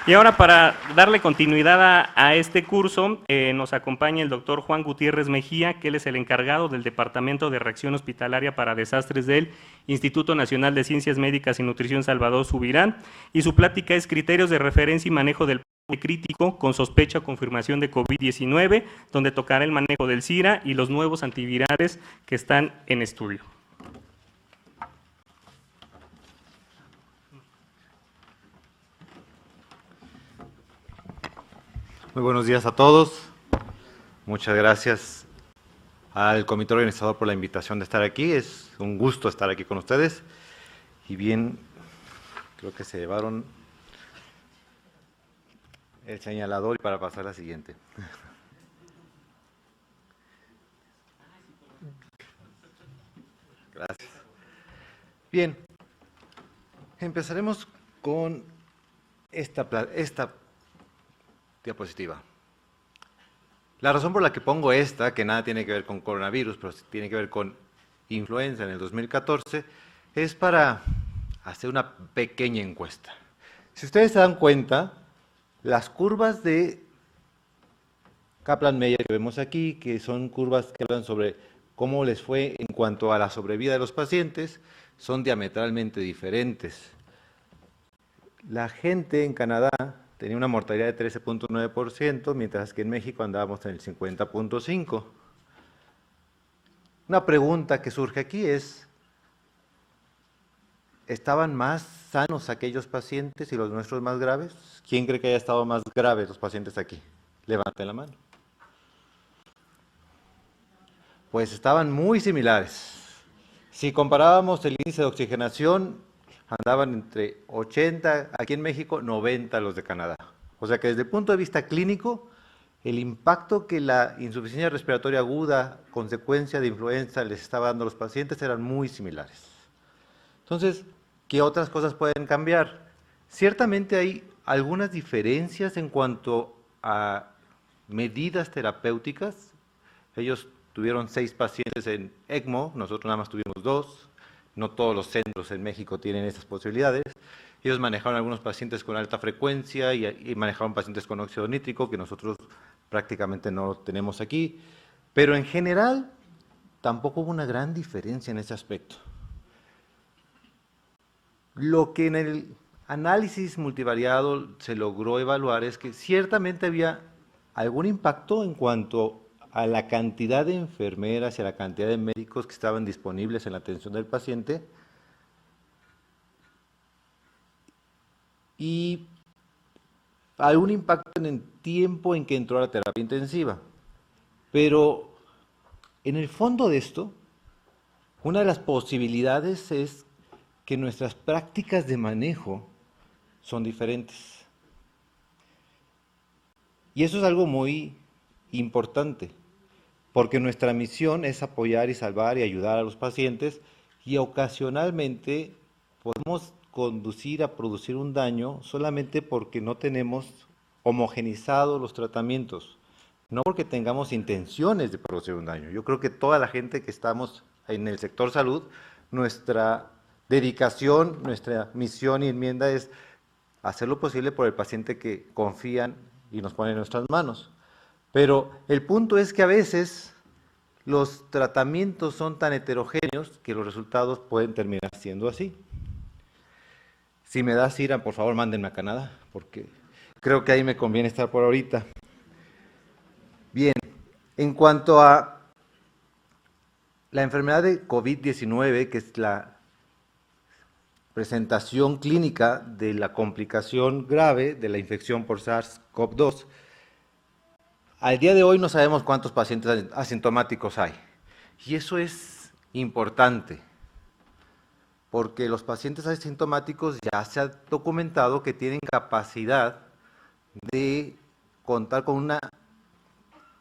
Y ahora, para darle continuidad a este curso, nos acompaña el doctor Juan Gutiérrez Mejía, que él es el encargado del Departamento de Reacción Hospitalaria para Desastres del Instituto Nacional de Ciencias Médicas y Nutrición Salvador Subirán, y su plática es Criterios de Referencia y Manejo del paciente crítico con sospecha o confirmación de COVID-19, donde tocará el manejo del SIRA y los nuevos antivirales que están en estudio. Muy buenos días a todos. Muchas gracias al comité organizador por la invitación de estar aquí. Es un gusto estar aquí con ustedes. Y bien, creo que se llevaron el señalador para pasar a la siguiente. Gracias. Bien, empezaremos con esta diapositiva. La razón por la que pongo esta, que nada tiene que ver con coronavirus, pero tiene que ver con influenza en el 2014, es para hacer una pequeña encuesta. Si ustedes se dan cuenta, las curvas de Kaplan-Meier que vemos aquí, que son curvas que hablan sobre cómo les fue en cuanto a la sobrevida de los pacientes, son diametralmente diferentes. La gente en Canadá tenía una mortalidad de 13.9%, mientras que en México andábamos en el 50.5%. Una pregunta que surge aquí es, ¿estaban más sanos aquellos pacientes y los nuestros más graves? ¿Quién cree que haya estado más graves los pacientes aquí? Levanten la mano. Pues estaban muy similares. Si comparábamos el índice de oxigenación, andaban entre 80, aquí en México, 90 los de Canadá. O sea que desde el punto de vista clínico, el impacto que la insuficiencia respiratoria aguda, consecuencia de influenza, les estaba dando a los pacientes eran muy similares. Entonces, ¿qué otras cosas pueden cambiar? Ciertamente hay algunas diferencias en cuanto a medidas terapéuticas. Ellos tuvieron 6 pacientes en ECMO, nosotros nada más tuvimos 2. No todos los centros en México tienen esas posibilidades. Ellos manejaron algunos pacientes con alta frecuencia y manejaron pacientes con óxido nítrico, que nosotros prácticamente no tenemos aquí. Pero en general, tampoco hubo una gran diferencia en ese aspecto. Lo que en el análisis multivariado se logró evaluar es que ciertamente había algún impacto en cuanto a la cantidad de enfermeras y a la cantidad de médicos que estaban disponibles en la atención del paciente, y algún impacto en el tiempo en que entró a la terapia intensiva. Pero en el fondo de esto, una de las posibilidades es que nuestras prácticas de manejo son diferentes. Y eso es algo muy importante, porque nuestra misión es apoyar y salvar y ayudar a los pacientes, y ocasionalmente podemos conducir a producir un daño solamente porque no tenemos homogenizados los tratamientos, no porque tengamos intenciones de producir un daño. Yo creo que toda la gente que estamos en el sector salud, nuestra dedicación, nuestra misión y enmienda es hacer lo posible por el paciente que confían y nos ponen en nuestras manos. Pero el punto es que a veces los tratamientos son tan heterogéneos que los resultados pueden terminar siendo así. Si me da Cira, por favor, mándenme a Canadá, porque creo que ahí me conviene estar por ahorita. Bien, en cuanto a la enfermedad de COVID-19, que es la presentación clínica de la complicación grave de la infección por SARS-CoV-2, al día de hoy no sabemos cuántos pacientes asintomáticos hay. Y eso es importante, porque los pacientes asintomáticos ya se ha documentado que tienen capacidad de contar con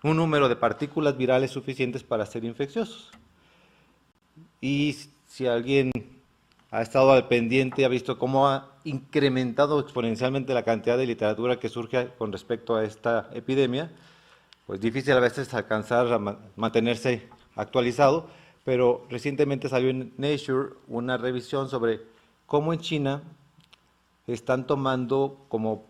un número de partículas virales suficientes para ser infecciosos. Y si alguien ha estado al pendiente, ha visto cómo ha incrementado exponencialmente la cantidad de literatura que surge con respecto a esta epidemia, pues difícil a veces alcanzar a mantenerse actualizado, pero recientemente salió en Nature una revisión sobre cómo en China están tomando como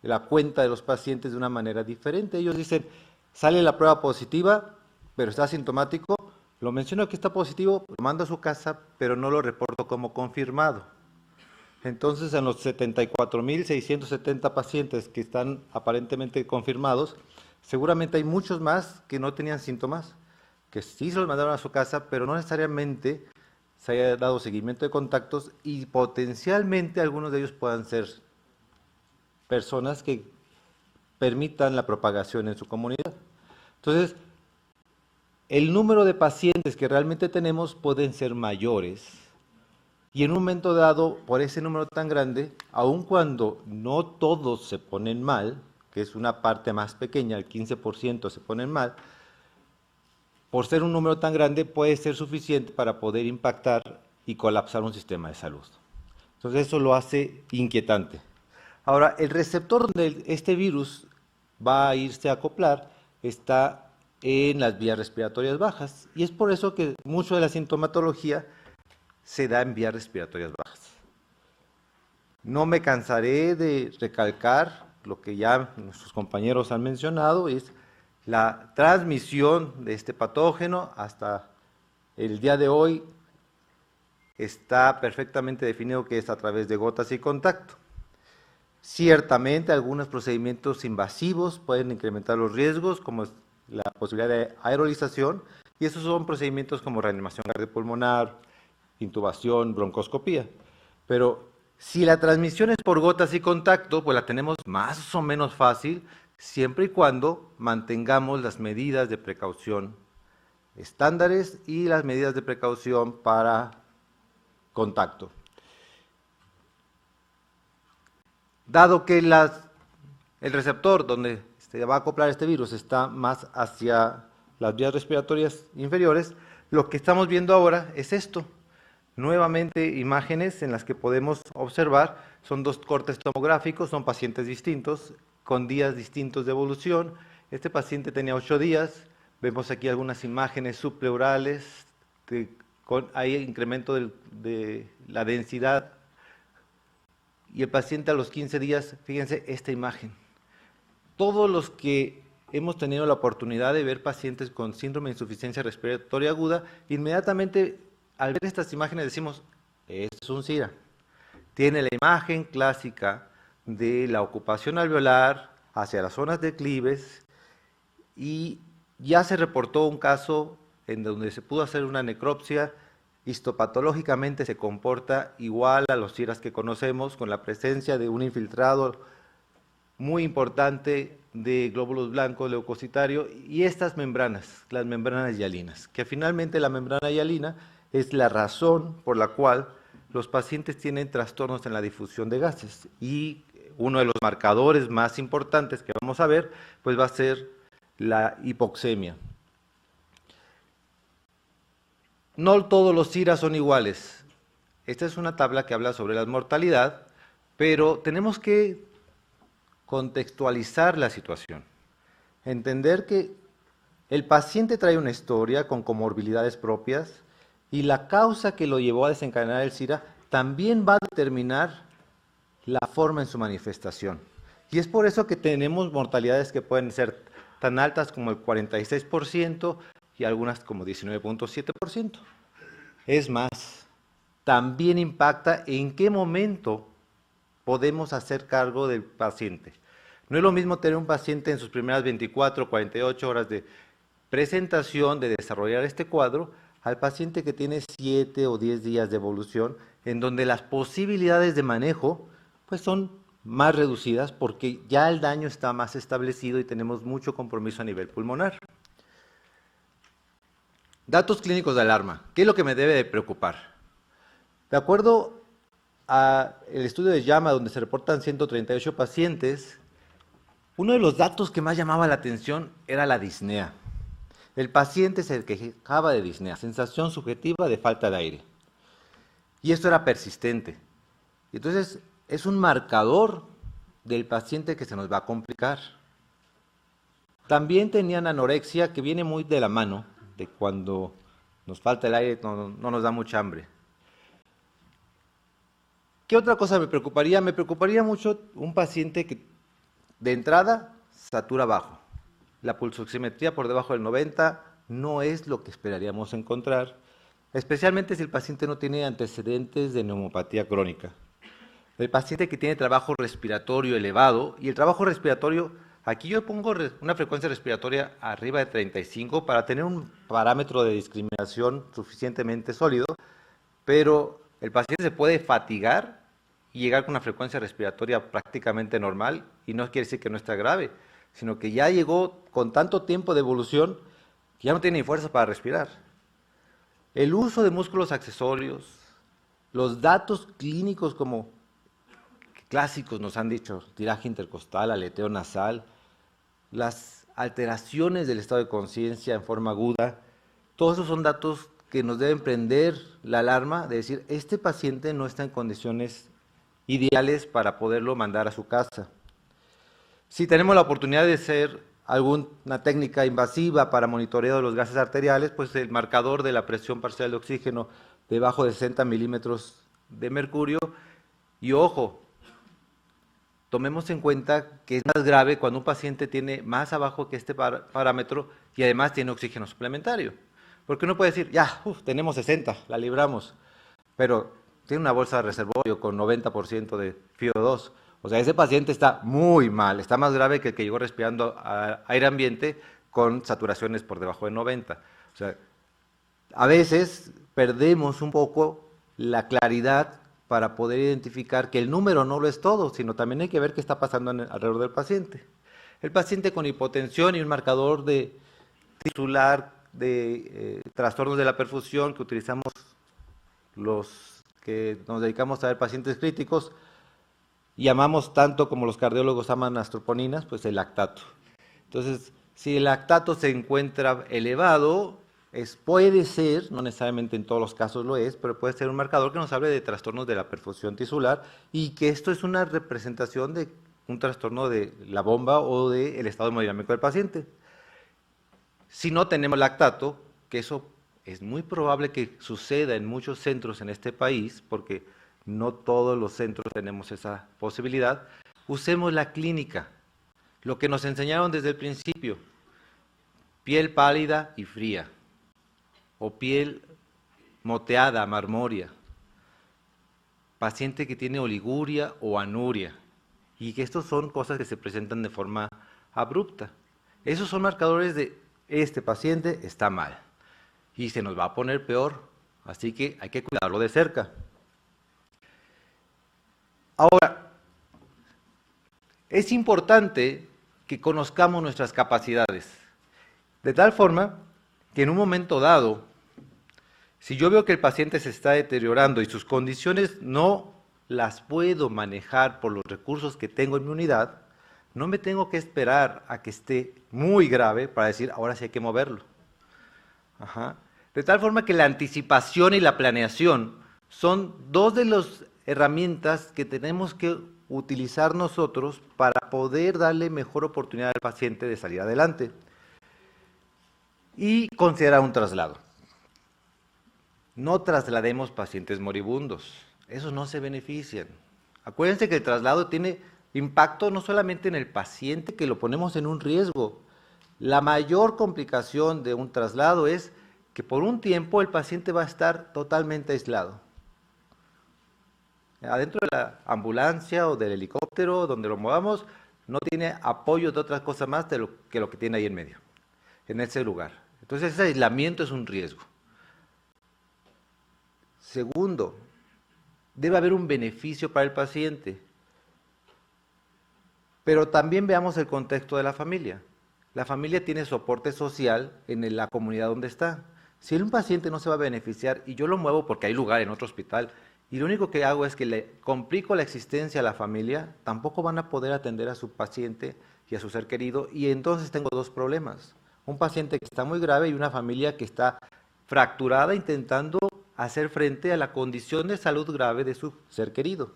la cuenta de los pacientes de una manera diferente. Ellos dicen, sale la prueba positiva, pero está asintomático, lo menciono que está positivo, lo mando a su casa, pero no lo reporto como confirmado. Entonces, en los 74.670 pacientes que están aparentemente confirmados, seguramente hay muchos más que no tenían síntomas, que sí se los mandaron a su casa, pero no necesariamente se haya dado seguimiento de contactos y potencialmente algunos de ellos puedan ser personas que permitan la propagación en su comunidad. Entonces, el número de pacientes que realmente tenemos pueden ser mayores y en un momento dado, por ese número tan grande, aun cuando no todos se ponen mal, que es una parte más pequeña, el 15% se ponen mal, por ser un número tan grande puede ser suficiente para poder impactar y colapsar un sistema de salud. Entonces eso lo hace inquietante. Ahora, el receptor donde este virus va a irse a acoplar está en las vías respiratorias bajas y es por eso que mucho de la sintomatología se da en vías respiratorias bajas. No me cansaré de recalcar lo que ya nuestros compañeros han mencionado, es la transmisión de este patógeno hasta el día de hoy está perfectamente definido que es a través de gotas y contacto. Ciertamente algunos procedimientos invasivos pueden incrementar los riesgos, como la posibilidad de aerolización, y esos son procedimientos como reanimación cardiopulmonar, intubación, broncoscopía. Pero si la transmisión es por gotas y contacto, pues la tenemos más o menos fácil, siempre y cuando mantengamos las medidas de precaución estándares y las medidas de precaución para contacto. Dado que el receptor donde se va a acoplar este virus está más hacia las vías respiratorias inferiores, lo que estamos viendo ahora es esto. Nuevamente imágenes en las que podemos observar, son dos cortes tomográficos, son pacientes distintos, con días distintos de evolución. Este paciente tenía 8 días, vemos aquí algunas imágenes subpleurales, hay incremento de la densidad, y el paciente a los 15 días, fíjense esta imagen. Todos los que hemos tenido la oportunidad de ver pacientes con síndrome de insuficiencia respiratoria aguda, inmediatamente al ver estas imágenes decimos, es un SIRA. Tiene la imagen clásica de la ocupación alveolar hacia las zonas declives y ya se reportó un caso en donde se pudo hacer una necropsia. Histopatológicamente se comporta igual a los SIRAs que conocemos, con la presencia de un infiltrado muy importante de glóbulos blancos leucocitario y estas membranas, las membranas hialinas, que finalmente la membrana hialina es la razón por la cual los pacientes tienen trastornos en la difusión de gases y uno de los marcadores más importantes que vamos a ver pues va a ser la hipoxemia. No todos los SIRAs son iguales. Esta es una tabla que habla sobre la mortalidad, pero tenemos que contextualizar la situación. Entender que el paciente trae una historia con comorbilidades propias y la causa que lo llevó a desencadenar el SIRA también va a determinar la forma en su manifestación. Y es por eso que tenemos mortalidades que pueden ser tan altas como el 46% y algunas como 19.7%. Es más, también impacta en qué momento podemos hacer cargo del paciente. No es lo mismo tener un paciente en sus primeras 24 o 48 horas de presentación, de desarrollar este cuadro, al paciente que tiene 7 o 10 días de evolución, en donde las posibilidades de manejo pues son más reducidas porque ya el daño está más establecido y tenemos mucho compromiso a nivel pulmonar. Datos clínicos de alarma. ¿Qué es lo que me debe de preocupar? De acuerdo al estudio de JAMA, donde se reportan 138 pacientes, uno de los datos que más llamaba la atención era la disnea. El paciente se quejaba de disnea, sensación subjetiva de falta de aire. Y esto era persistente. Entonces, es un marcador del paciente que se nos va a complicar. También tenían anorexia, que viene muy de la mano de cuando nos falta el aire, no nos da mucha hambre. ¿Qué otra cosa me preocuparía? Me preocuparía mucho un paciente que De entrada, satura bajo. La pulsoximetría por debajo del 90 no es lo que esperaríamos encontrar, especialmente si el paciente no tiene antecedentes de neumopatía crónica. El paciente que tiene trabajo respiratorio elevado, y el trabajo respiratorio, aquí yo pongo una frecuencia respiratoria arriba de 35 para tener un parámetro de discriminación suficientemente sólido, pero el paciente se puede fatigar y llegar con una frecuencia respiratoria prácticamente normal, y no quiere decir que no está grave, sino que ya llegó con tanto tiempo de evolución que ya no tiene ni fuerza para respirar. El uso de músculos accesorios, los datos clínicos como clásicos nos han dicho, tiraje intercostal, aleteo nasal, las alteraciones del estado de conciencia en forma aguda, todos esos son datos que nos deben prender la alarma de decir, este paciente no está en condiciones ideales para poderlo mandar a su casa. Si tenemos la oportunidad de hacer alguna técnica invasiva para monitoreo de los gases arteriales, pues el marcador de la presión parcial de oxígeno debajo de 60 milímetros de mercurio, y ojo, tomemos en cuenta que es más grave cuando un paciente tiene más abajo que este parámetro y además tiene oxígeno suplementario. Porque uno puede decir, ya, tenemos 60, la libramos, pero tiene una bolsa de reservorio con 90% de FiO2. O sea, ese paciente está muy mal, está más grave que el que llegó respirando aire ambiente con saturaciones por debajo de 90. O sea, a veces perdemos un poco la claridad para poder identificar que el número no lo es todo, sino también hay que ver qué está pasando alrededor del paciente. El paciente con hipotensión y un marcador de tisular de trastornos de la perfusión que utilizamos los que nos dedicamos a ver pacientes críticos, y amamos tanto como los cardiólogos aman las troponinas, pues el lactato. Entonces, si el lactato se encuentra elevado, puede ser, no necesariamente en todos los casos lo es, pero puede ser un marcador que nos hable de trastornos de la perfusión tisular y que esto es una representación de un trastorno de la bomba o del estado hemodinámico del paciente. Si no tenemos lactato, que eso es muy probable que suceda en muchos centros en este país, porque no todos los centros tenemos esa posibilidad, usemos la clínica, lo que nos enseñaron desde el principio, piel pálida y fría, o piel moteada, marmórea, paciente que tiene oliguria o anuria, y que estos son cosas que se presentan de forma abrupta. Esos son marcadores de este paciente está mal y se nos va a poner peor, así que hay que cuidarlo de cerca. Ahora, es importante que conozcamos nuestras capacidades, de tal forma que en un momento dado, si yo veo que el paciente se está deteriorando y sus condiciones no las puedo manejar por los recursos que tengo en mi unidad, no me tengo que esperar a que esté muy grave para decir, ahora sí hay que moverlo. De tal forma que la anticipación y la planeación son dos de las herramientas que tenemos que utilizar nosotros para poder darle mejor oportunidad al paciente de salir adelante. Y considerar un traslado. No traslademos pacientes moribundos, esos no se benefician. Acuérdense que el traslado tiene impacto no solamente en el paciente, que lo ponemos en un riesgo. La mayor complicación de un traslado es que por un tiempo el paciente va a estar totalmente aislado. Adentro de la ambulancia o del helicóptero, donde lo movamos, no tiene apoyo de otras cosas más de lo que tiene ahí en medio, en ese lugar. Entonces ese aislamiento es un riesgo. Segundo, debe haber un beneficio para el paciente. Pero también veamos el contexto de la familia. La familia tiene soporte social en la comunidad donde está. Si un paciente no se va a beneficiar y yo lo muevo porque hay lugar en otro hospital y lo único que hago es que le complico la existencia a la familia, tampoco van a poder atender a su paciente y a su ser querido, y entonces tengo dos problemas. Un paciente que está muy grave y una familia que está fracturada intentando hacer frente a la condición de salud grave de su ser querido.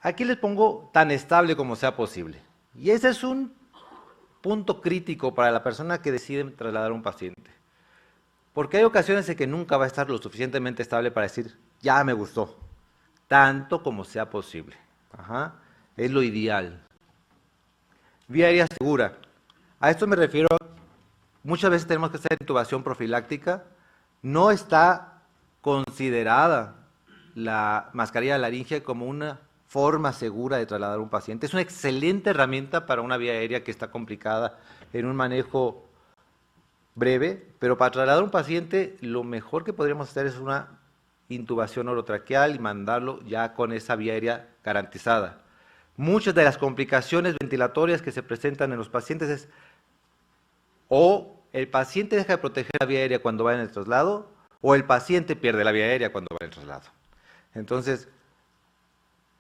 Aquí les pongo tan estable como sea posible. Y ese es un punto crítico para la persona que decide trasladar a un paciente. Porque hay ocasiones en que nunca va a estar lo suficientemente estable para decir, ya me gustó, tanto como sea posible. es lo ideal. Vía aérea segura. A esto me refiero, muchas veces tenemos que hacer intubación profiláctica. No está considerada la mascarilla laringe como una forma segura de trasladar a un paciente. Es una excelente herramienta para una vía aérea que está complicada en un manejo breve, pero para trasladar a un paciente lo mejor que podríamos hacer es una intubación orotraqueal y mandarlo ya con esa vía aérea garantizada. Muchas de las complicaciones ventilatorias que se presentan en los pacientes es o el paciente deja de proteger la vía aérea cuando va en el traslado, o el paciente pierde la vía aérea cuando va en el traslado. Entonces,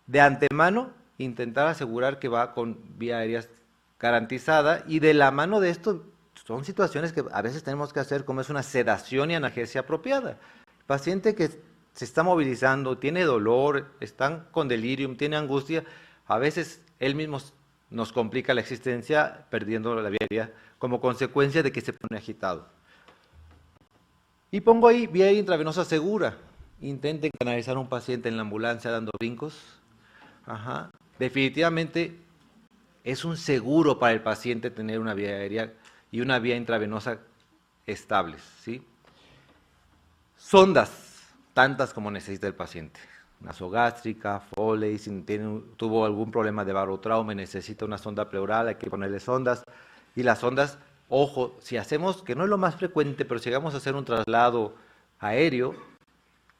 de antemano, intentar asegurar que va con vía aérea garantizada, y de la mano de esto, son situaciones que a veces tenemos que hacer, como es una sedación y analgesia apropiada. El paciente que se está movilizando, tiene dolor, están con delirium, tiene angustia, a veces él mismo nos complica la existencia perdiendo la vía aérea como consecuencia de que se pone agitado. Y pongo ahí vía aérea intravenosa segura. Intenten canalizar a un paciente en la ambulancia dando brincos. Ajá. Definitivamente es un seguro para el paciente tener una vía aérea y una vía intravenosa estables, ¿sí? Sondas, tantas como necesita el paciente. Nasogástrica, Foley, si tuvo algún problema de barotrauma y necesita una sonda pleural, hay que ponerle sondas. Y las sondas, ojo, si hacemos, que no es lo más frecuente, pero si llegamos a hacer un traslado aéreo,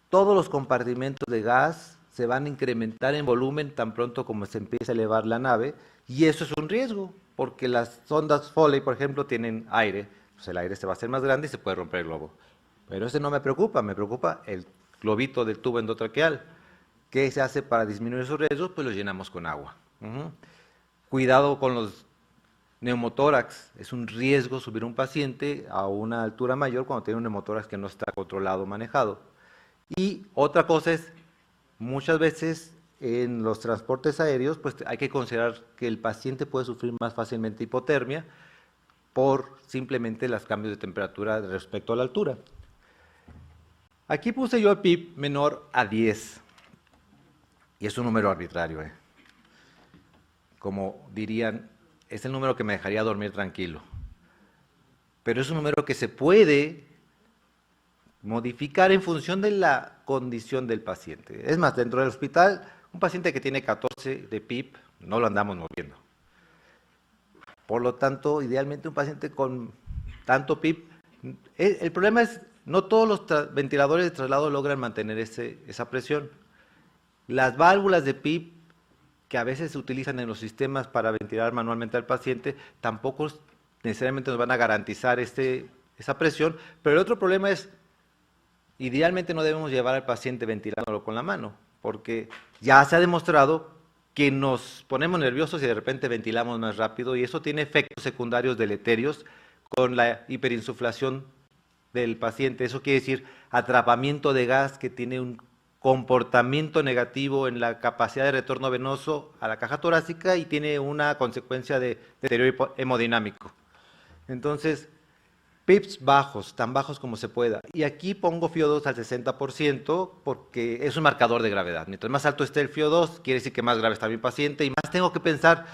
todos los compartimentos de gas se van a incrementar en volumen tan pronto como se empiece a elevar la nave, y eso es un riesgo, porque las sondas Foley, por ejemplo, tienen aire, pues el aire se va a hacer más grande y se puede romper el globo. Pero ese no me preocupa el globito del tubo endotraqueal. ¿Qué se hace para disminuir esos riesgos? Pues los llenamos con agua. Cuidado con los neumotórax. Es un riesgo subir un paciente a una altura mayor cuando tiene un neumotórax que no está controlado o manejado. Y otra cosa es, muchas veces en los transportes aéreos, pues hay que considerar que el paciente puede sufrir más fácilmente hipotermia por simplemente los cambios de temperatura respecto a la altura. Aquí puse yo el PIB menor a 10. Y es un número arbitrario, como dirían, es el número que me dejaría dormir tranquilo. Pero es un número que se puede modificar en función de la condición del paciente. Es más, dentro del hospital, un paciente que tiene 14 de PIB, no lo andamos moviendo. Por lo tanto, idealmente un paciente con tanto PIB, el problema es, no todos los ventiladores de traslado logran mantener esa presión. Las válvulas de PIB que a veces se utilizan en los sistemas para ventilar manualmente al paciente tampoco necesariamente nos van a garantizar esa presión, pero el otro problema es, idealmente no debemos llevar al paciente ventilándolo con la mano, porque ya se ha demostrado que nos ponemos nerviosos y de repente ventilamos más rápido, y eso tiene efectos secundarios deleterios con la hiperinsuflación del paciente. Eso quiere decir atrapamiento de gas que tiene un comportamiento negativo en la capacidad de retorno venoso a la caja torácica y tiene una consecuencia de deterioro hemodinámico. Entonces, PIBs bajos, tan bajos como se pueda. Y aquí pongo FIO2 al 60% porque es un marcador de gravedad. Mientras más alto esté el FIO2, quiere decir que más grave está mi paciente, y más tengo que pensar,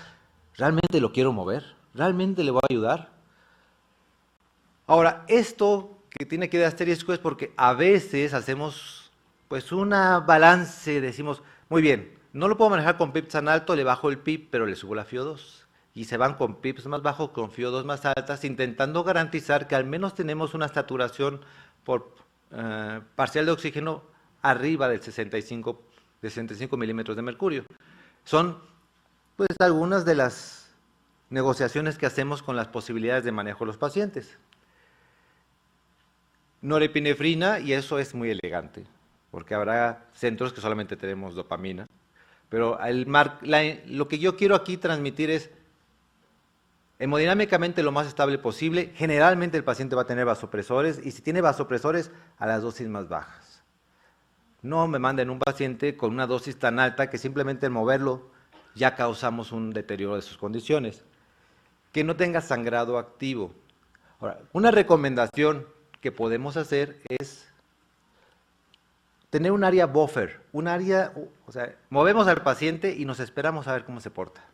¿realmente lo quiero mover? ¿Realmente le voy a ayudar? Ahora, esto que tiene que de asterisco es porque a veces hacemos pues una balance, decimos, muy bien, no lo puedo manejar con PIBs tan alto, le bajo el PIB, pero le subo la FIO2. Y se van con PIBs más bajos, con FIO2 más altas, intentando garantizar que al menos tenemos una saturación por parcial de oxígeno arriba del 65 milímetros de mercurio. Son pues algunas de las negociaciones que hacemos con las posibilidades de manejo de los pacientes. Norepinefrina, y eso es muy elegante, porque habrá centros que solamente tenemos dopamina, pero lo que yo quiero aquí transmitir es hemodinámicamente lo más estable posible. Generalmente el paciente va a tener vasopresores, y si tiene vasopresores, a las dosis más bajas. No me manden un paciente con una dosis tan alta que simplemente al moverlo ya causamos un deterioro de sus condiciones. Que no tenga sangrado activo. Ahora, una recomendación que podemos hacer es tener un área buffer, un área, o sea, movemos al paciente y nos esperamos a ver cómo se porta,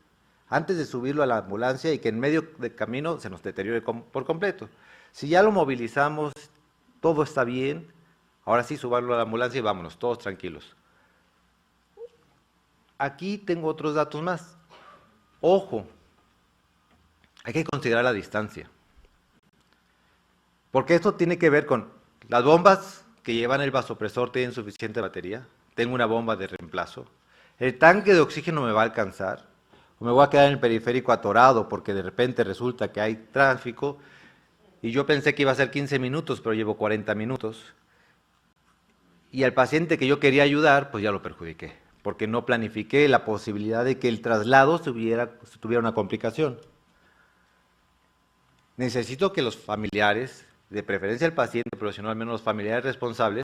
antes de subirlo a la ambulancia y que en medio del camino se nos deteriore por completo. Si ya lo movilizamos, todo está bien, ahora sí subarlo a la ambulancia y vámonos, todos tranquilos. Aquí tengo otros datos más. Ojo, hay que considerar la distancia. Porque esto tiene que ver con las bombas que llevan el vasopresor, tienen suficiente batería, tengo una bomba de reemplazo, el tanque de oxígeno me va a alcanzar, o me voy a quedar en el periférico atorado porque de repente resulta que hay tráfico, y yo pensé que iba a ser 15 minutos, pero llevo 40 minutos, y al paciente que yo quería ayudar, pues ya lo perjudiqué, porque no planifiqué la posibilidad de que el traslado tuviera una complicación. Necesito que los familiares, de preferencia el paciente, pero si no al menos los familiares responsables,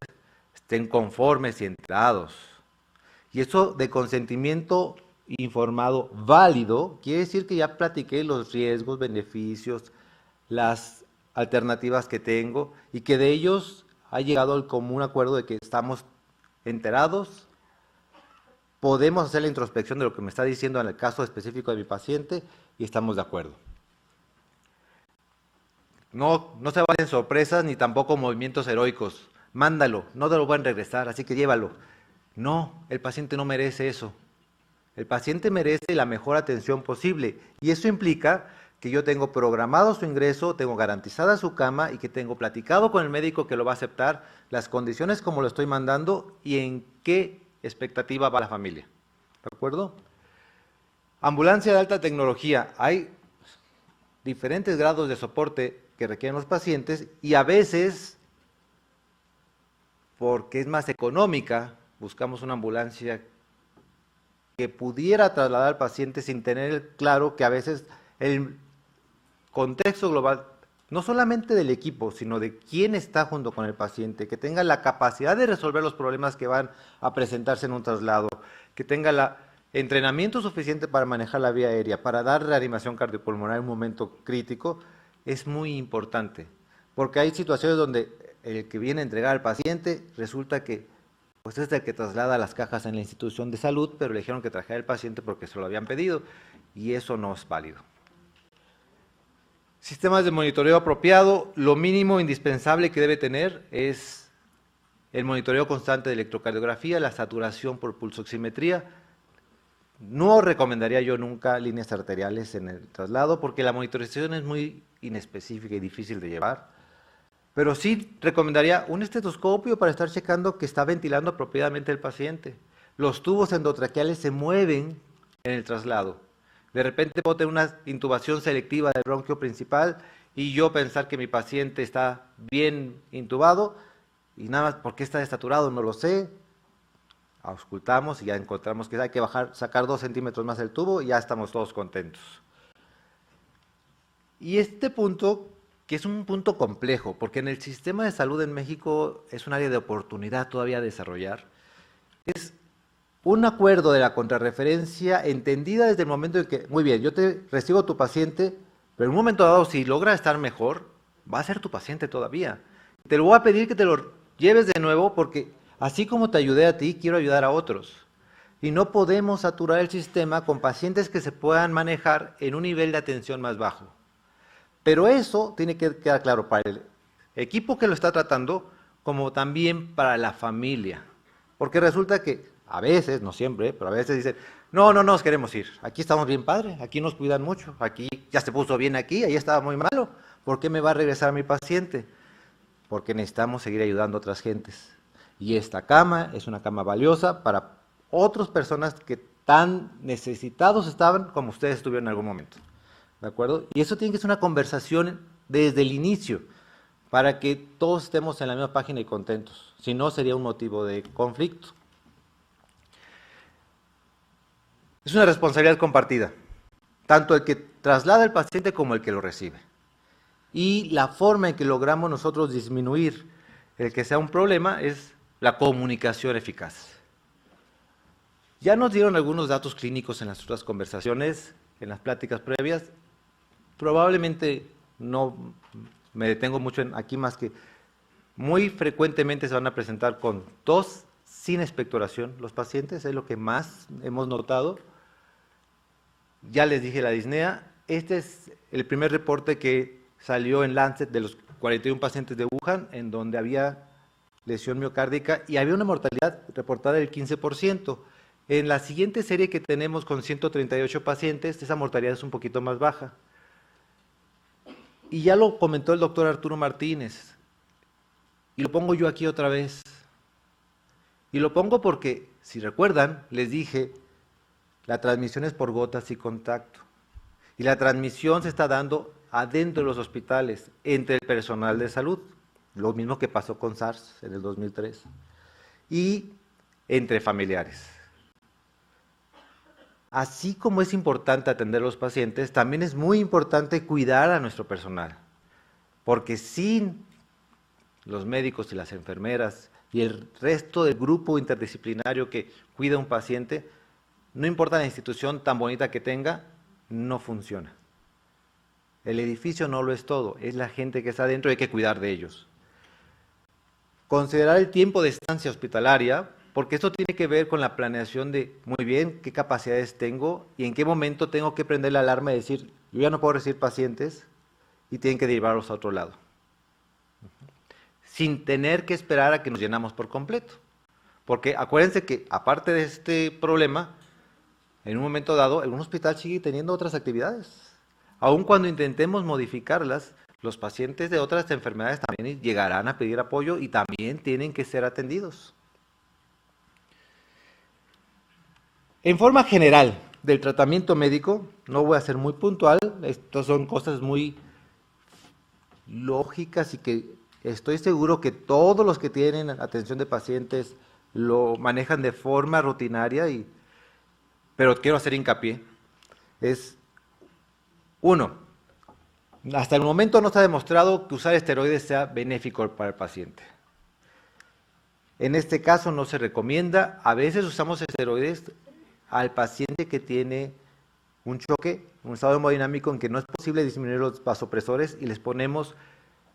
estén conformes y enterados. Y eso de consentimiento informado válido, quiere decir que ya platiqué los riesgos, beneficios, las alternativas que tengo, y que de ellos ha llegado al común acuerdo de que estamos enterados, podemos hacer la introspección de lo que me está diciendo en el caso específico de mi paciente, y estamos de acuerdo. No se valen sorpresas ni tampoco movimientos heroicos. Mándalo, no te lo pueden regresar, así que llévalo. No, el paciente no merece eso. El paciente merece la mejor atención posible, y eso implica que yo tengo programado su ingreso, tengo garantizada su cama y que tengo platicado con el médico que lo va a aceptar, las condiciones como lo estoy mandando y en qué expectativa va la familia. ¿De acuerdo? Ambulancia de alta tecnología. Hay diferentes grados de soporte que requieren los pacientes y a veces, porque es más económica, buscamos una ambulancia que pudiera trasladar al paciente sin tener claro que a veces el contexto global, no solamente del equipo, sino de quién está junto con el paciente, que tenga la capacidad de resolver los problemas que van a presentarse en un traslado, que tenga el entrenamiento suficiente para manejar la vía aérea, para dar reanimación cardiopulmonar en un momento crítico, es muy importante, porque hay situaciones donde el que viene a entregar al paciente resulta que pues es el que traslada las cajas en la institución de salud, pero le dijeron que trajera el paciente porque se lo habían pedido, y eso no es válido. Sistemas de monitoreo apropiado, lo mínimo indispensable que debe tener es el monitoreo constante de electrocardiografía, la saturación por pulsoximetría. No recomendaría yo nunca líneas arteriales en el traslado porque la monitorización es muy inespecífica y difícil de llevar. Pero sí recomendaría un estetoscopio para estar checando que está ventilando apropiadamente el paciente. Los tubos endotraqueales se mueven en el traslado. De repente puedo tener una intubación selectiva del bronquio principal y yo pensar que mi paciente está bien intubado y nada más porque está desaturado no lo sé. Auscultamos y ya encontramos que hay que sacar 2 centímetros más el tubo y ya estamos todos contentos. Y este punto, que es un punto complejo, porque en el sistema de salud en México es un área de oportunidad todavía a desarrollar, es un acuerdo de la contrarreferencia entendida desde el momento en que, muy bien, yo te recibo tu paciente, pero en un momento dado, si logra estar mejor, va a ser tu paciente todavía. Te lo voy a pedir que te lo lleves de nuevo porque así como te ayudé a ti, quiero ayudar a otros. Y no podemos saturar el sistema con pacientes que se puedan manejar en un nivel de atención más bajo. Pero eso tiene que quedar claro para el equipo que lo está tratando, como también para la familia. Porque resulta que a veces, no siempre, pero a veces dicen, no nos queremos ir, aquí estamos bien padre, aquí nos cuidan mucho, aquí ya se puso bien aquí, ahí estaba muy malo, ¿por qué me va a regresar mi paciente? Porque necesitamos seguir ayudando a otras gentes. Y esta cama es una cama valiosa para otras personas que tan necesitados estaban como ustedes estuvieron en algún momento. ¿De acuerdo? Y eso tiene que ser una conversación desde el inicio, para que todos estemos en la misma página y contentos. Si no, sería un motivo de conflicto. Es una responsabilidad compartida, tanto el que traslada al paciente como el que lo recibe. Y la forma en que logramos nosotros disminuir el que sea un problema es la comunicación eficaz. Ya nos dieron algunos datos clínicos en las otras conversaciones, en las pláticas previas. Probablemente no me detengo mucho aquí más que muy frecuentemente se van a presentar con tos, sin expectoración los pacientes, es lo que más hemos notado. Ya les dije la disnea, este es el primer reporte que salió en Lancet de los 41 pacientes de Wuhan, en donde había lesión miocárdica y había una mortalidad reportada del 15%. En la siguiente serie que tenemos con 138 pacientes, esa mortalidad es un poquito más baja. Y ya lo comentó el doctor Arturo Martínez, y lo pongo yo aquí otra vez. Y lo pongo porque, si recuerdan, les dije, la transmisión es por gotas y contacto. Y la transmisión se está dando adentro de los hospitales, entre el personal de salud, lo mismo que pasó con SARS en el 2003, y entre familiares. Así como es importante atender a los pacientes, también es muy importante cuidar a nuestro personal, porque sin los médicos y las enfermeras y el resto del grupo interdisciplinario que cuida a un paciente, no importa la institución tan bonita que tenga, no funciona. El edificio no lo es todo, es la gente que está adentro y hay que cuidar de ellos. Considerar el tiempo de estancia hospitalaria, porque esto tiene que ver con la planeación de, muy bien, qué capacidades tengo y en qué momento tengo que prender la alarma y decir, yo ya no puedo recibir pacientes y tienen que derivarlos a otro lado. Sin tener que esperar a que nos llenamos por completo. Porque acuérdense que, aparte de este problema, en un momento dado, un hospital sigue teniendo otras actividades. Aun cuando intentemos modificarlas, los pacientes de otras enfermedades también llegarán a pedir apoyo y también tienen que ser atendidos. En forma general, del tratamiento médico, no voy a ser muy puntual, estas son cosas muy lógicas y que estoy seguro que todos los que tienen atención de pacientes lo manejan de forma rutinaria, pero quiero hacer hincapié. Uno, hasta el momento no se ha demostrado que usar esteroides sea benéfico para el paciente. En este caso no se recomienda, a veces usamos esteroides al paciente que tiene un choque, un estado hemodinámico en que no es posible disminuir los vasopresores y les ponemos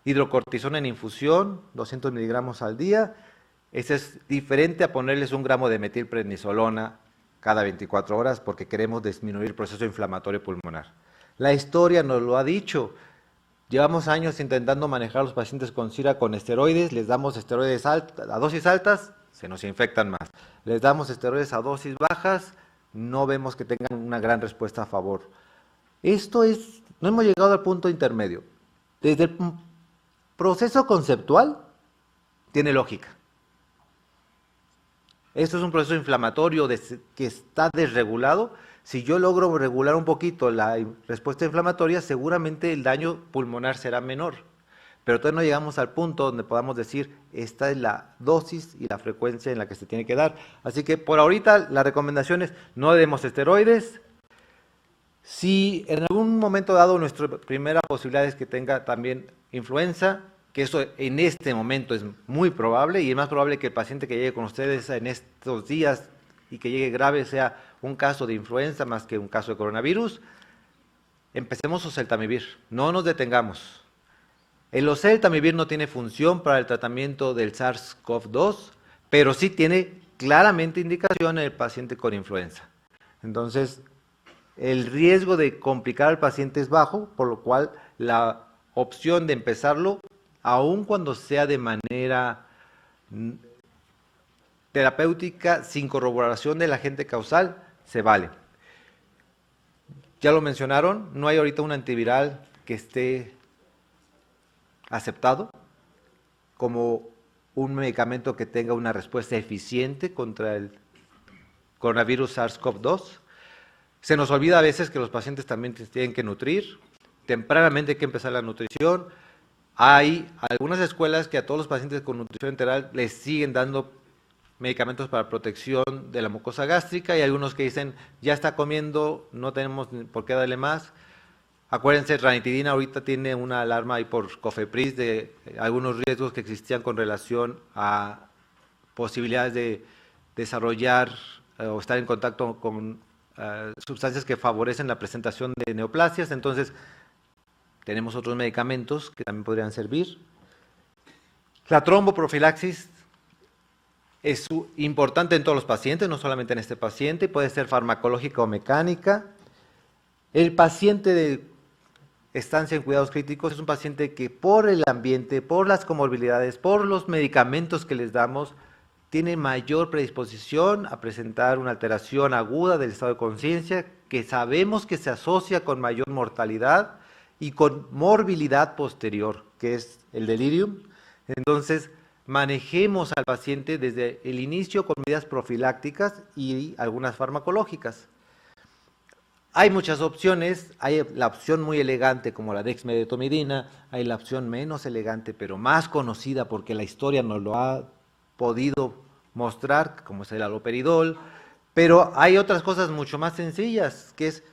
hidrocortisona en infusión, 200 miligramos al día. Ese es diferente a ponerles 1 gramo de metilprednisolona cada 24 horas porque queremos disminuir el proceso inflamatorio pulmonar. La historia nos lo ha dicho. Llevamos años intentando manejar a los pacientes con SIRA con esteroides, les damos esteroides a dosis altas, se nos infectan más. Les damos esteroides a dosis bajas, no vemos que tengan una gran respuesta a favor. No hemos llegado al punto intermedio. Desde el proceso conceptual, tiene lógica. Esto es un proceso inflamatorio que está desregulado. Si yo logro regular un poquito la respuesta inflamatoria, seguramente el daño pulmonar será menor. Pero todavía no llegamos al punto donde podamos decir, esta es la dosis y la frecuencia en la que se tiene que dar. Así que por ahorita la recomendación es no demos esteroides. Si en algún momento dado nuestra primera posibilidad es que tenga también influenza, que eso en este momento es muy probable y es más probable que el paciente que llegue con ustedes en estos días y que llegue grave sea un caso de influenza más que un caso de coronavirus, empecemos oseltamivir, no nos detengamos. El oseltamivir no tiene función para el tratamiento del SARS-CoV-2, pero sí tiene claramente indicación en el paciente con influenza. Entonces, el riesgo de complicar al paciente es bajo, por lo cual la opción de empezarlo, aun cuando sea de manera terapéutica, sin corroboración del agente causal, se vale. Ya lo mencionaron, no hay ahorita un antiviral que esté aceptado como un medicamento que tenga una respuesta eficiente contra el coronavirus SARS-CoV-2. Se nos olvida a veces que los pacientes también tienen que nutrir, tempranamente hay que empezar la nutrición. Hay algunas escuelas que a todos los pacientes con nutrición enteral les siguen dando medicamentos para protección de la mucosa gástrica y algunos que dicen, ya está comiendo, no tenemos por qué darle más. Acuérdense, ranitidina ahorita tiene una alarma ahí por COFEPRIS de algunos riesgos que existían con relación a posibilidades de desarrollar o estar en contacto con sustancias que favorecen la presentación de neoplasias. Entonces, tenemos otros medicamentos que también podrían servir. La tromboprofilaxis Es importante en todos los pacientes, no solamente en este paciente, puede ser farmacológica o mecánica. El paciente de estancia en cuidados críticos es un paciente que por el ambiente, por las comorbilidades, por los medicamentos que les damos, tiene mayor predisposición a presentar una alteración aguda del estado de conciencia que sabemos que se asocia con mayor mortalidad y con morbilidad posterior, que es el delirium. Entonces, manejemos al paciente desde el inicio con medidas profilácticas y algunas farmacológicas. Hay muchas opciones, hay la opción muy elegante como la dexmedetomidina, hay la opción menos elegante pero más conocida porque la historia nos lo ha podido mostrar, como es el haloperidol, pero hay otras cosas mucho más sencillas, que es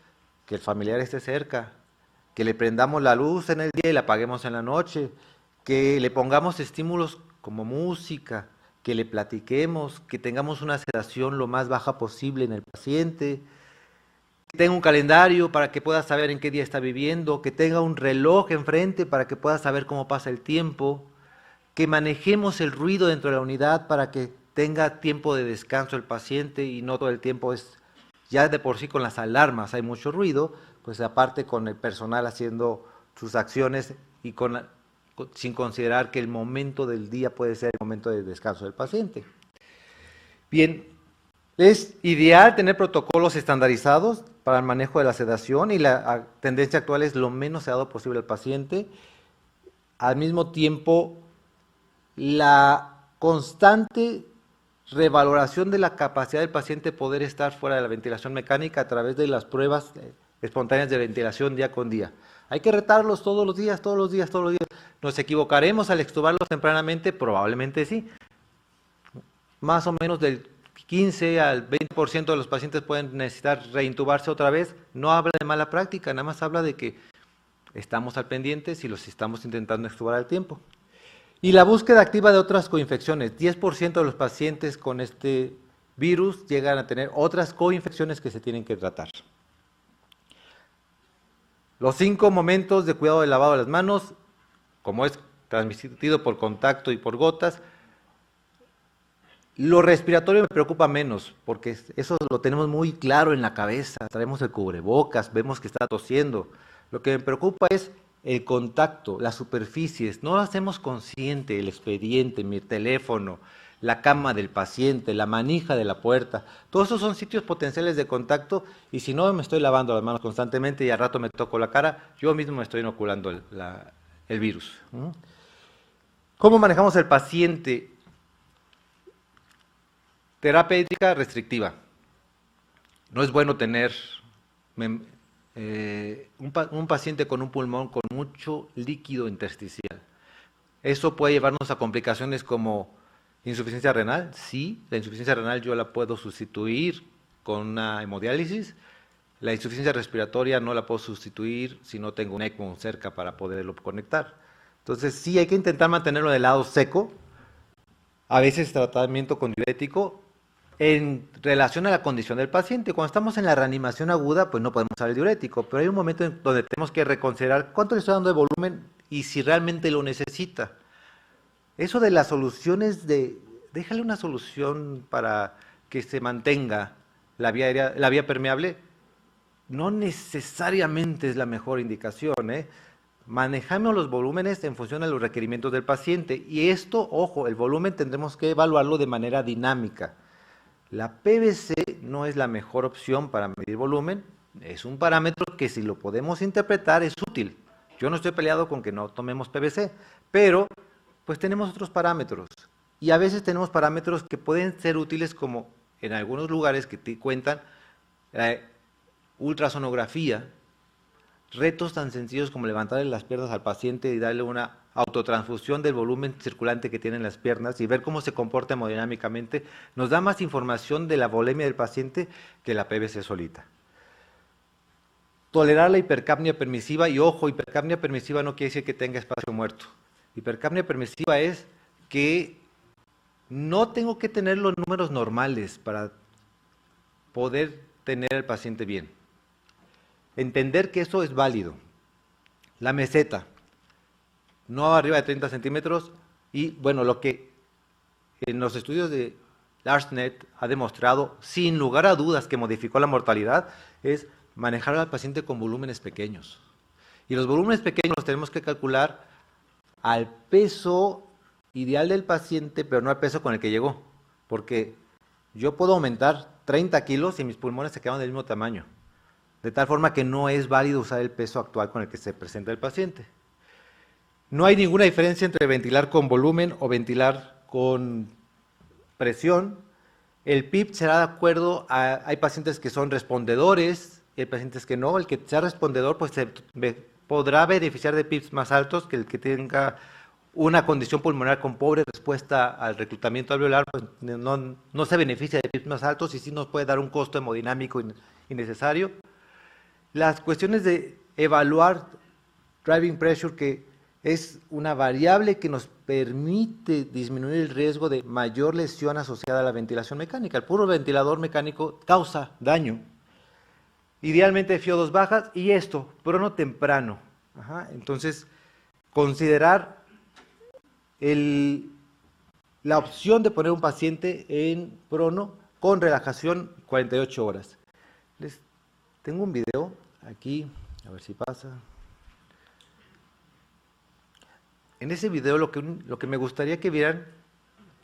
que el familiar esté cerca, que le prendamos la luz en el día y la apaguemos en la noche, que le pongamos estímulos como música, que le platiquemos, que tengamos una sedación lo más baja posible en el paciente, que tenga un calendario para que pueda saber en qué día está viviendo, que tenga un reloj enfrente para que pueda saber cómo pasa el tiempo, que manejemos el ruido dentro de la unidad para que tenga tiempo de descanso el paciente y no todo el tiempo es, ya de por sí con las alarmas hay mucho ruido, pues aparte con el personal haciendo sus acciones y sin considerar que el momento del día puede ser el momento de descanso del paciente. Bien, es ideal tener protocolos estandarizados para el manejo de la sedación y la tendencia actual es lo menos sedado posible al paciente. Al mismo tiempo, la constante revaloración de la capacidad del paciente de poder estar fuera de la ventilación mecánica a través de las pruebas espontáneas de ventilación día con día. Hay que retarlos todos los días, todos los días, todos los días. ¿Nos equivocaremos al extubarlos tempranamente? Probablemente sí. Más o menos del 15 al 20% de los pacientes pueden necesitar reintubarse otra vez. No habla de mala práctica, nada más habla de que estamos al pendiente si los estamos intentando extubar al tiempo. Y la búsqueda activa de otras coinfecciones. 10% de los pacientes con este virus llegan a tener otras coinfecciones que se tienen que tratar. Los 5 momentos de cuidado del lavado de las manos, como es transmitido por contacto y por gotas. Lo respiratorio me preocupa menos, porque eso lo tenemos muy claro en la cabeza, traemos el cubrebocas, vemos que está tosiendo. Lo que me preocupa es el contacto, las superficies, no lo hacemos consciente, el expediente, mi teléfono, la cama del paciente, la manija de la puerta, todos esos son sitios potenciales de contacto y si no me estoy lavando las manos constantemente y al rato me toco la cara, yo mismo me estoy inoculando el virus. ¿Cómo manejamos el paciente? Terapéutica restrictiva. No es bueno tener un paciente con un pulmón con mucho líquido intersticial. Eso puede llevarnos a complicaciones como insuficiencia renal. Sí, la insuficiencia renal yo la puedo sustituir con una hemodiálisis. La insuficiencia respiratoria no la puedo sustituir si no tengo un ECMO cerca para poderlo conectar. Entonces sí hay que intentar mantenerlo del lado seco. A veces tratamiento con diurético en relación a la condición del paciente. Cuando estamos en la reanimación aguda, pues no podemos usar el diurético, pero hay un momento en donde tenemos que reconsiderar cuánto le estoy dando de volumen y si realmente lo necesita. Eso de las soluciones déjale una solución para que se mantenga la vía aérea, la vía permeable, no necesariamente es la mejor indicación, Manejamos los volúmenes en función de los requerimientos del paciente y esto, ojo, el volumen tendremos que evaluarlo de manera dinámica. La PVC no es la mejor opción para medir volumen, es un parámetro que si lo podemos interpretar es útil. Yo no estoy peleado con que no tomemos PVC, pero pues tenemos otros parámetros y a veces tenemos parámetros que pueden ser útiles como en algunos lugares que te cuentan ultrasonografía, retos tan sencillos como levantarle las piernas al paciente y darle una autotransfusión del volumen circulante que tienen las piernas y ver cómo se comporta hemodinámicamente, nos da más información de la volemia del paciente que la PVC solita. Tolerar la hipercapnia permisiva, y ojo, hipercapnia permisiva no quiere decir que tenga espacio muerto. Hipercapnia permisiva es que no tengo que tener los números normales para poder tener al paciente bien. Entender que eso es válido. La meseta, no arriba de 30 centímetros, y bueno, lo que en los estudios de LargeNet ha demostrado, sin lugar a dudas, que modificó la mortalidad, es manejar al paciente con volúmenes pequeños. Y los volúmenes pequeños los tenemos que calcular al peso ideal del paciente, pero no al peso con el que llegó. Porque yo puedo aumentar 30 kilos y mis pulmones se quedan del mismo tamaño. De tal forma que no es válido usar el peso actual con el que se presenta el paciente. No hay ninguna diferencia entre ventilar con volumen o ventilar con presión. El PIP será de acuerdo a, hay pacientes que son respondedores y hay pacientes que no. El que sea respondedor pues podrá beneficiar de PIPs más altos que el que tenga una condición pulmonar con pobre respuesta al reclutamiento alveolar, pues no se beneficia de PIPs más altos y sí nos puede dar un costo hemodinámico innecesario. Las cuestiones de evaluar driving pressure, que es una variable que nos permite disminuir el riesgo de mayor lesión asociada a la ventilación mecánica. El puro ventilador mecánico causa daño. Idealmente FiO2 bajas y esto, prono temprano. Entonces, considerar la opción de poner un paciente en prono con relajación 48 horas. Tengo un video aquí, a ver si pasa. En ese video lo que me gustaría que vieran,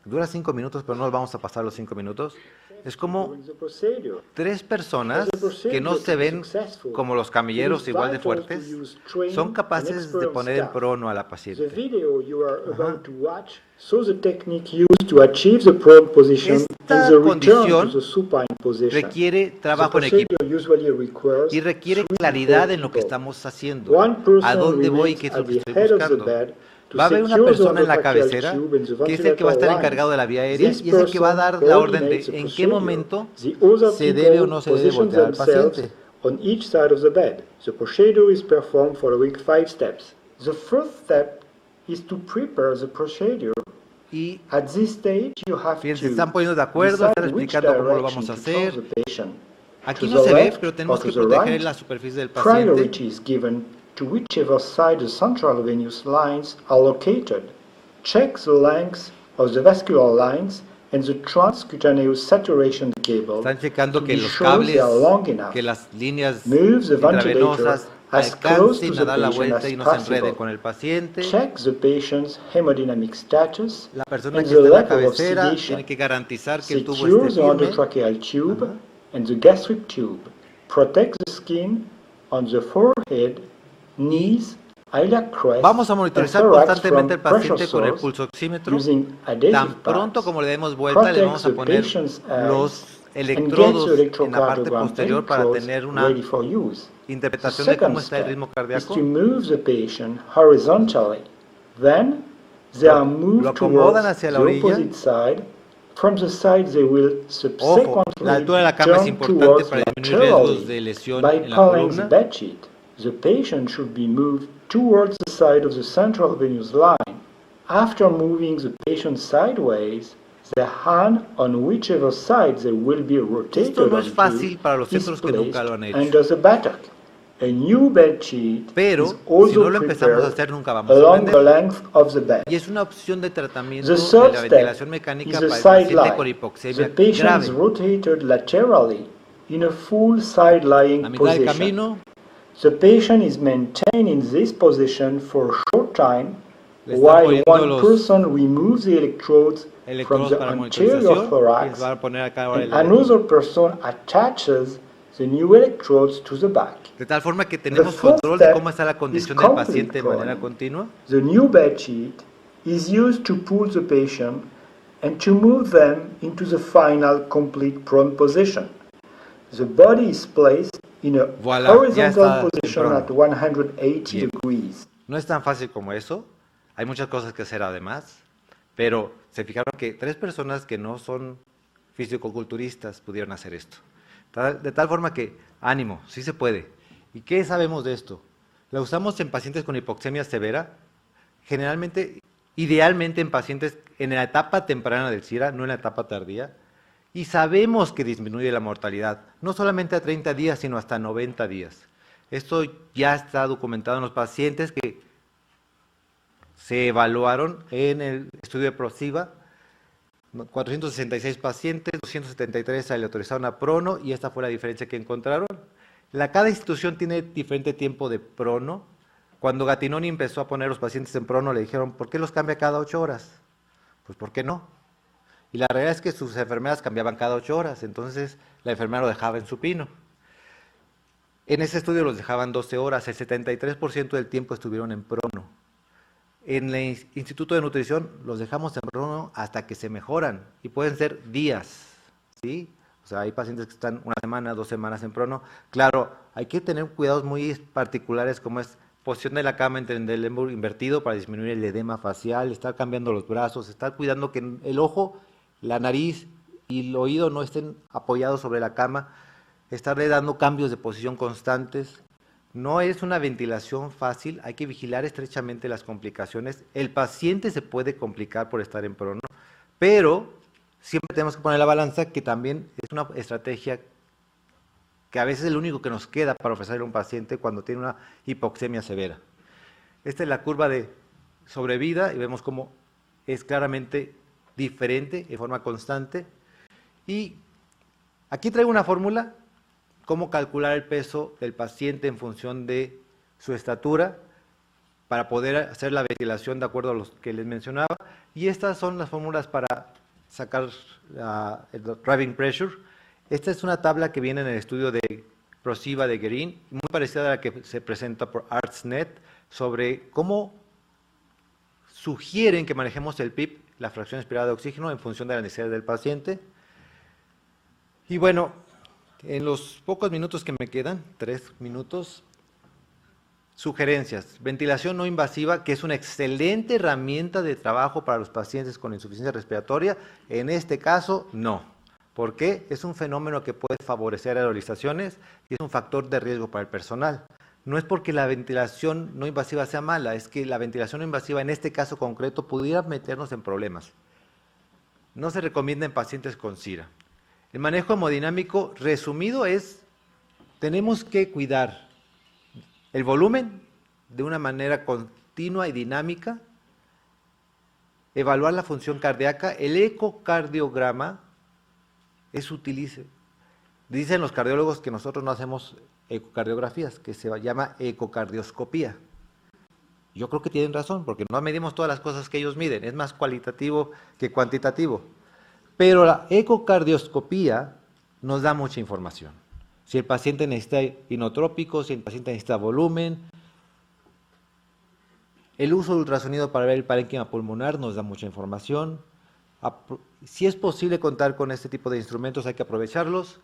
dura 5 minutos, pero no vamos a pasar los 5 minutos, es como 3 personas que no se ven como los camilleros igual de fuertes, son capaces de poner en prono a la paciente. Esta condición requiere trabajo en equipo y requiere claridad en lo que estamos haciendo, a dónde voy y qué es lo que estoy buscando. Va a haber una persona en la cabecera que es el que va a estar encargado de la vía aérea y es el que va a dar la orden de en qué momento se debe o no se debe voltear al paciente. On each side of the bed, the procedure is performed following 5 steps. The first step is to prepare the procedure. Y at this stage, you have fíjense, se están poniendo de acuerdo, están explicando cómo lo vamos a hacer. Aquí no To se the ve, left pero tenemos or que to the proteger right, la superficie del paciente. priority is given to whichever side the central venous lines are located. Check the length of the vascular lines and the transcutaneous saturation cable. Están checando to que be los sure cables, they are long enough. que las líneas Move the ventilator intravenosas as close to alcancen a the dar la patient vuelta as y no se possible. enreden con el paciente. Check the patient's hemodynamic status La persona and que the está en la level of cabecera sedation. tiene que garantizar que el tubo Secure esté the firme. endotracheal tube and the gastric tube. Protect the skin on the forehead, knees, iliac crest, Vamos a and monitorizar thorax constantemente al from pressure paciente con el source pulsoxímetro. using adhesive Tan pronto pads. como le demos vuelta, le vamos a Protect the poner patient's eyes los and get the electrodos en la parte electrocardiogram posterior para electrodes tener una ready for use. The interpretación de second cómo está el step ritmo is cardíaco. to move the patient horizontally. Then they are Lo moved acomodan towards hacia the la orilla. opposite side. From the side they will Ojo, subsequently la altura de la cama es turn importante towards para disminuir riesgos laterally de lesión by en la pulling the columna. bed sheet. The patient should be moved towards the side of the central venous line. After moving the patient sideways, the hand on whichever side they will be rotated Esto no es onto fácil para los is centros que nunca placed lo han hecho. under the buttock. A new bed sheet Pero is si also no lo empezamos a prepared hacer, nunca vamos a along the aprender. length of the bed. Y es una opción de tratamiento The de third la step ventilación is mecánica the para el side paciente con lie. hipoxemia The patient is grave. rotated laterally in a full side lying A mitad del position. camino The patient is maintained in this position for a short time le están while poniendo one los person removes the electrodes from electrodos the para anterior monitorización que thorax van a poner acá ahora and el another person attaches the new electrodes to the back. de tal forma que tenemos The fourth control de step cómo está la is condición del complete paciente de manera proning. continua. The new bed sheet is used to pull the patient and to move them into the final complete prone position. The body is placed in a Voilà, ya está horizontal en position prono. at 180 Bien. degrees. No es tan fácil como eso. Hay muchas cosas que hacer además. Pero se fijaron que 3 personas que no son fisicoculturistas pudieron hacer esto. De tal forma que, ánimo, sí se puede. ¿Y qué sabemos de esto? La usamos en pacientes con hipoxemia severa, generalmente, idealmente en pacientes en la etapa temprana del SIRA, no en la etapa tardía, y sabemos que disminuye la mortalidad, no solamente a 30 días, sino hasta 90 días. Esto ya está documentado en los pacientes que se evaluaron en el estudio de PROSIVA. 466 pacientes, 273 se le autorizaron a prono y esta fue la diferencia que encontraron. Cada institución tiene diferente tiempo de prono. Cuando Gattinoni empezó a poner los pacientes en prono, le dijeron, ¿por qué los cambia cada 8 horas? Pues, ¿por qué no? Y la realidad es que sus enfermeras cambiaban cada 8 horas, entonces la enfermera lo dejaba en supino. En ese estudio los dejaban 12 horas, el 73% del tiempo estuvieron en prono. En el Instituto de Nutrición los dejamos en prono hasta que se mejoran, y pueden ser días, ¿sí? O sea, hay pacientes que están 1 semana, 2 semanas en prono. Claro, hay que tener cuidados muy particulares, como es posición de la cama entre el lemur invertido para disminuir el edema facial, estar cambiando los brazos, estar cuidando que el ojo, la nariz y el oído no estén apoyados sobre la cama, estarle dando cambios de posición constantes. No es una ventilación fácil, hay que vigilar estrechamente las complicaciones. El paciente se puede complicar por estar en prono, pero siempre tenemos que poner la balanza, que también es una estrategia que a veces es lo único que nos queda para ofrecerle a un paciente cuando tiene una hipoxemia severa. Esta es la curva de sobrevida y vemos cómo es claramente diferente en forma constante. Y aquí traigo una fórmula, cómo calcular el peso del paciente en función de su estatura para poder hacer la ventilación de acuerdo a los que les mencionaba. Y estas son las fórmulas para sacar el driving pressure. Esta es una tabla que viene en el estudio de Prosiva de Guerin, muy parecida a la que se presenta por ArtsNet, sobre cómo sugieren que manejemos el PIP, la fracción expirada de oxígeno, en función de la necesidad del paciente. Y bueno, en los pocos minutos que me quedan, 3 minutos, sugerencias. Ventilación no invasiva, que es una excelente herramienta de trabajo para los pacientes con insuficiencia respiratoria. En este caso, no. ¿Por qué? Es un fenómeno que puede favorecer aerolizaciones y es un factor de riesgo para el personal. No es porque la ventilación no invasiva sea mala, es que la ventilación no invasiva en este caso concreto pudiera meternos en problemas. No se recomienda en pacientes con SIRA. El manejo hemodinámico resumido es, tenemos que cuidar el volumen de una manera continua y dinámica, evaluar la función cardíaca, el ecocardiograma es útil. Dicen los cardiólogos que nosotros no hacemos ecocardiografías, que se llama ecocardioscopía. Yo creo que tienen razón, porque no medimos todas las cosas que ellos miden, es más cualitativo que cuantitativo. Pero la ecocardioscopía nos da mucha información. Si el paciente necesita inotrópicos, si el paciente necesita volumen. El uso de ultrasonido para ver el parénquima pulmonar nos da mucha información. Si es posible contar con este tipo de instrumentos, hay que aprovecharlos.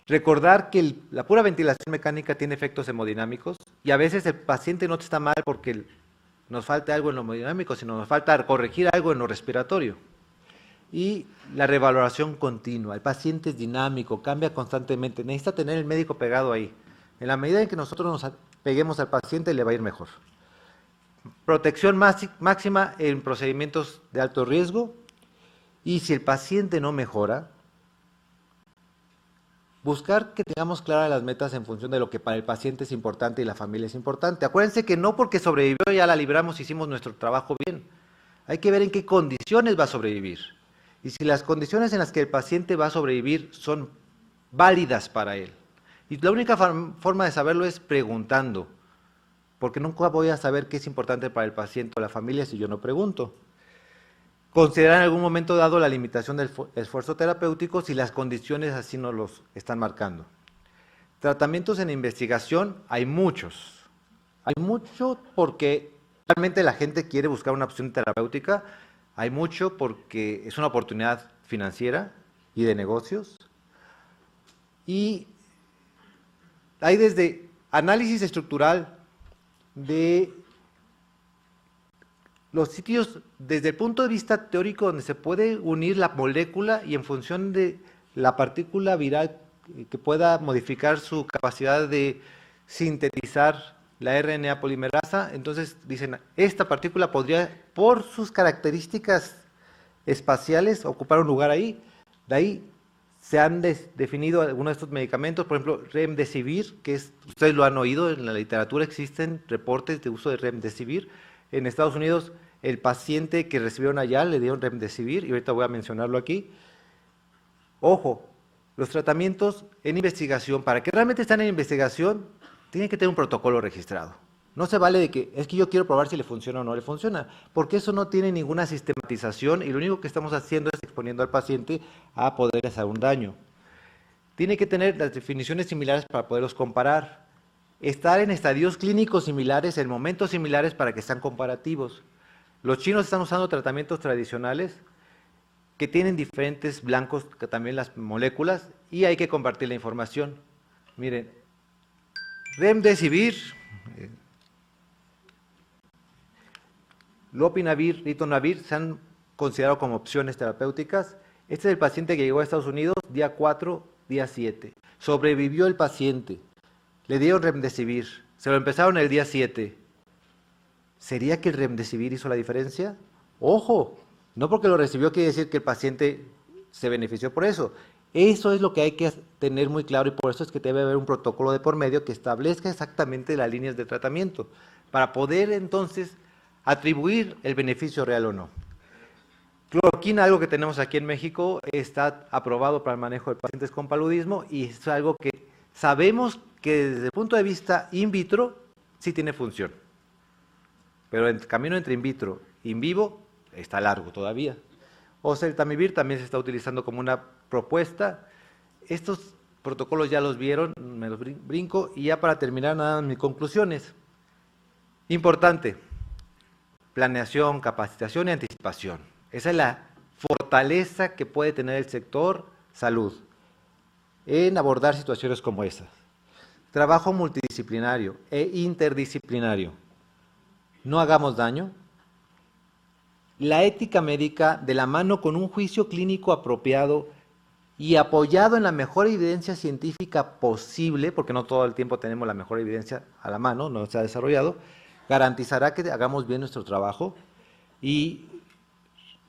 Recordar que la pura ventilación mecánica tiene efectos hemodinámicos y a veces el paciente no está mal porque nos falta algo en lo hemodinámico, sino nos falta corregir algo en lo respiratorio. Y la revaloración continua. El paciente es dinámico, cambia constantemente, necesita tener el médico pegado ahí. En la medida en que nosotros nos peguemos al paciente, le va a ir mejor. Protección máxima en procedimientos de alto riesgo, y si el paciente no mejora, buscar que tengamos claras las metas en función de lo que para el paciente es importante y la familia es importante. Acuérdense que no porque sobrevivió ya la libramos, hicimos nuestro trabajo bien. Hay que ver en qué condiciones va a sobrevivir. Y si las condiciones en las que el paciente va a sobrevivir son válidas para él. Y la única forma de saberlo es preguntando, porque nunca voy a saber qué es importante para el paciente o la familia si yo no pregunto. Considerar en algún momento dado la limitación del esfuerzo terapéutico si las condiciones así nos los están marcando. Tratamientos en investigación, hay muchos. Hay mucho porque realmente la gente quiere buscar una opción terapéutica. Hay mucho porque es una oportunidad financiera y de negocios. Y hay desde análisis estructural de los sitios desde el punto de vista teórico donde se puede unir la molécula y en función de la partícula viral que pueda modificar su capacidad de sintetizar la RNA polimerasa. Entonces dicen, esta partícula podría, por sus características espaciales, ocupar un lugar ahí. De ahí se han definido algunos de estos medicamentos, por ejemplo, Remdesivir, que es, ustedes lo han oído, en la literatura existen reportes de uso de Remdesivir. En Estados Unidos el paciente que recibieron allá le dieron remdesivir, y ahorita voy a mencionarlo aquí. Ojo, los tratamientos en investigación, para que realmente estén en investigación, tienen que tener un protocolo registrado. No se vale de que, es que yo quiero probar si le funciona o no le funciona, porque eso no tiene ninguna sistematización y lo único que estamos haciendo es exponiendo al paciente a poder hacer un daño. Tiene que tener las definiciones similares para poderlos comparar. Estar en estadios clínicos similares, en momentos similares para que sean comparativos. Los chinos están usando tratamientos tradicionales que tienen diferentes blancos, que también las moléculas, y hay que compartir la información. Miren, remdesivir, lopinavir, ritonavir se han considerado como opciones terapéuticas. Este es el paciente que llegó a Estados Unidos día 4, día 7. Sobrevivió el paciente. Le dieron remdesivir. Se lo empezaron el día 7. ¿Sería que el remdesivir hizo la diferencia? ¡Ojo! No porque lo recibió quiere decir que el paciente se benefició por eso. Eso es lo que hay que tener muy claro y por eso es que debe haber un protocolo de por medio que establezca exactamente las líneas de tratamiento para poder entonces atribuir el beneficio real o no. Cloroquina, algo que tenemos aquí en México, está aprobado para el manejo de pacientes con paludismo y es algo que sabemos que desde el punto de vista in vitro sí tiene función. Pero el camino entre in vitro e in vivo está largo todavía. Oseltamivir también se está utilizando como una propuesta. Estos protocolos ya los vieron, me los brinco, y ya para terminar nada más mis conclusiones. Importante, planeación, capacitación y anticipación. Esa es la fortaleza que puede tener el sector salud en abordar situaciones como esas. Trabajo multidisciplinario e interdisciplinario. No hagamos daño. La ética médica de la mano con un juicio clínico apropiado y apoyado en la mejor evidencia científica posible, porque no todo el tiempo tenemos la mejor evidencia a la mano, no se ha desarrollado, garantizará que hagamos bien nuestro trabajo. Y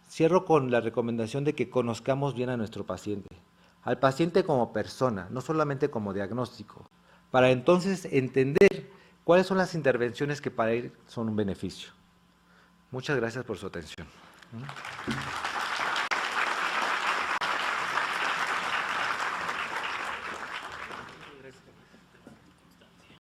cierro con la recomendación de que conozcamos bien a nuestro paciente, al paciente como persona, no solamente como diagnóstico, para entonces entender cuáles son las intervenciones que para él son un beneficio. Muchas gracias por su atención.